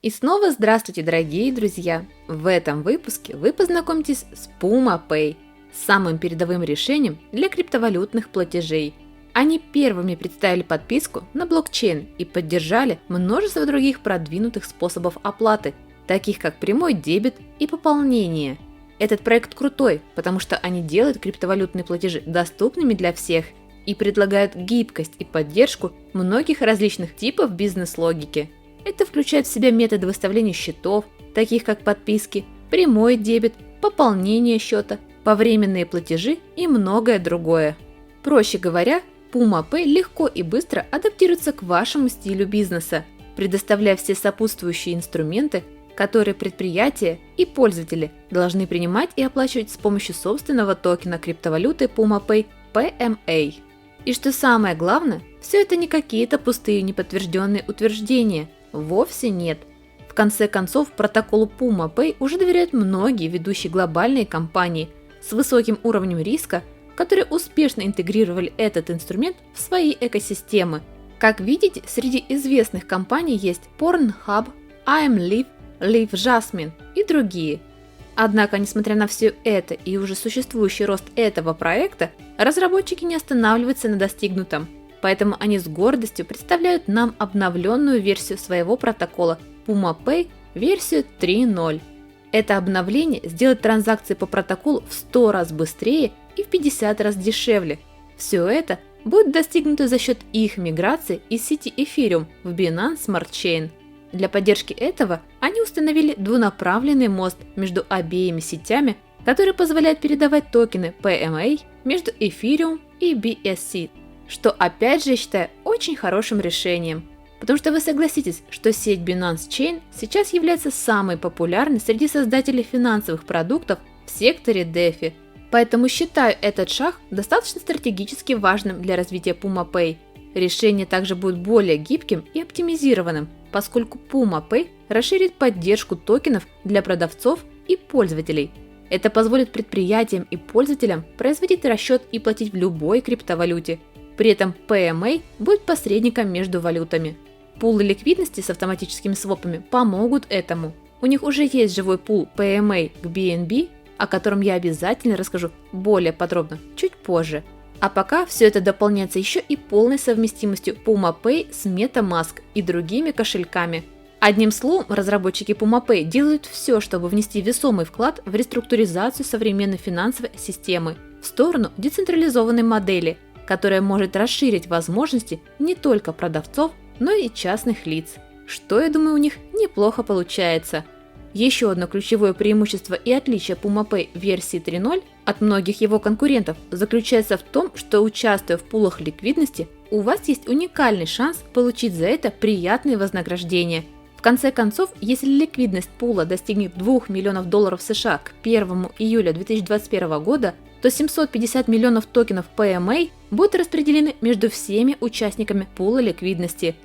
И снова здравствуйте, дорогие друзья! В этом выпуске вы познакомитесь с PumaPay, самым передовым решением для криптовалютных платежей. Они первыми представили подписку на блокчейн и поддержали множество других продвинутых способов оплаты, таких как прямой дебет и пополнение. Этот проект крутой, потому что они делают криптовалютные платежи доступными для всех и предлагают гибкость и поддержку многих различных типов бизнес-логики. Это включает в себя методы выставления счетов, таких как подписки, прямой дебет, пополнение счета, повременные платежи и многое другое. Проще говоря, PumaPay легко и быстро адаптируется к вашему стилю бизнеса, предоставляя все сопутствующие инструменты, которые предприятия и пользователи должны принимать и оплачивать с помощью собственного токена криптовалюты PumaPay PMA. И что самое главное, все это не какие-то пустые неподтвержденные утверждения. Вовсе нет. В конце концов, протоколу PumaPay уже доверяют многие ведущие глобальные компании с высоким уровнем риска, которые успешно интегрировали этот инструмент в свои экосистемы. Как видите, среди известных компаний есть Pornhub, IamLive, Live Jasmine и другие. Однако, несмотря на все это и уже существующий рост этого проекта, разработчики не останавливаются на достигнутом. Поэтому они с гордостью представляют нам обновленную версию своего протокола PumaPay версию 3.0. Это обновление сделает транзакции по протоколу в 100 раз быстрее и в 50 раз дешевле. Все это будет достигнуто за счет их миграции из сети Ethereum в Binance Smart Chain. Для поддержки этого они установили двунаправленный мост между обеими сетями, который позволяет передавать токены PMA между Ethereum и BSC. Что опять же я считаю очень хорошим решением, потому что вы согласитесь, что сеть Binance Chain сейчас является самой популярной среди создателей финансовых продуктов в секторе DeFi. Поэтому считаю этот шаг достаточно стратегически важным для развития PumaPay. Решение также будет более гибким и оптимизированным, поскольку PumaPay расширит поддержку токенов для продавцов и пользователей. Это позволит предприятиям и пользователям производить расчет и платить в любой криптовалюте. При этом PMA будет посредником между валютами. Пулы ликвидности с автоматическими свопами помогут этому. У них уже есть живой пул PMA к BNB, о котором я обязательно расскажу более подробно чуть позже. А пока все это дополняется еще и полной совместимостью PumaPay с MetaMask и другими кошельками. Одним словом, разработчики PumaPay делают все, чтобы внести весомый вклад в реструктуризацию современной финансовой системы в сторону децентрализованной модели, которая может расширить возможности не только продавцов, но и частных лиц. Что, я думаю, у них неплохо получается. Еще одно ключевое преимущество и отличие PumaPay версии 3.0 от многих его конкурентов заключается в том, что, участвуя в пулах ликвидности, у вас есть уникальный шанс получить за это приятные вознаграждения. В конце концов, если ликвидность пула достигнет $2 миллионов США к 1 июля 2021 года, то 750 миллионов токенов PMA будут распределены между всеми участниками пула ликвидности,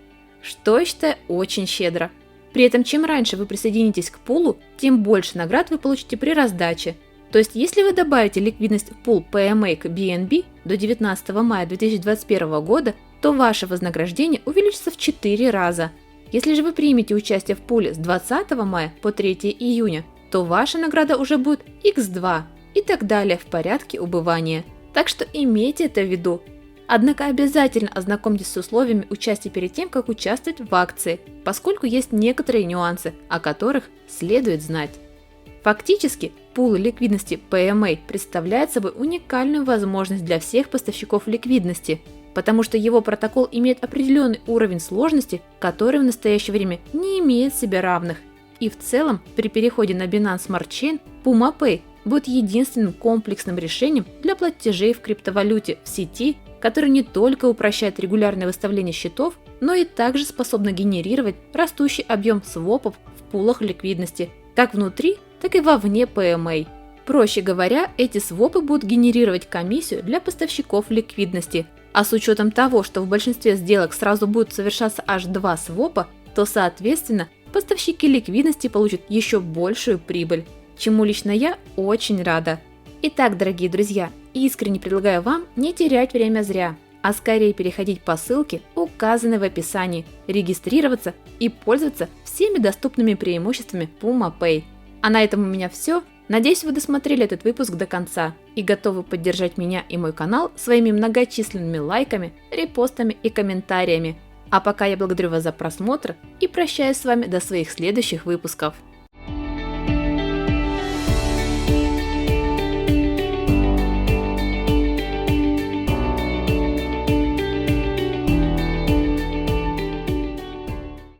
что я считаю очень щедро. При этом, чем раньше вы присоединитесь к пулу, тем больше наград вы получите при раздаче. То есть, если вы добавите ликвидность в пул PMA к BNB до 19 мая 2021 года, то ваше вознаграждение увеличится в 4 раза. Если же вы примете участие в пуле с 20 мая по 3 июня, то ваша награда уже будет x2 и так далее в порядке убывания. Так что имейте это в виду. Однако обязательно ознакомьтесь с условиями участия перед тем, как участвовать в акции, поскольку есть некоторые нюансы, о которых следует знать. Фактически, пул ликвидности PMA представляет собой уникальную возможность для всех поставщиков ликвидности, потому что его протокол имеет определенный уровень сложности, который в настоящее время не имеет себе равных. И в целом, при переходе на Binance Smart Chain, PumaPay будет единственным комплексным решением для платежей в криптовалюте в сети, который не только упрощает регулярное выставление счетов, но и также способна генерировать растущий объем свопов в пулах ликвидности, как внутри, так и вовне PMA. Проще говоря, эти свопы будут генерировать комиссию для поставщиков ликвидности, а с учетом того, что в большинстве сделок сразу будут совершаться аж 2 свопа, то соответственно поставщики ликвидности получат еще большую прибыль, чему лично я очень рада. Итак, дорогие друзья, искренне предлагаю вам не терять время зря. а скорее переходить по ссылке, указанной в описании, регистрироваться и пользоваться всеми доступными преимуществами Puma Pay. А на этом у меня все. Надеюсь, вы досмотрели этот выпуск до конца и готовы поддержать меня и мой канал своими многочисленными лайками, репостами и комментариями. А пока я благодарю вас за просмотр и прощаюсь с вами до своих следующих выпусков.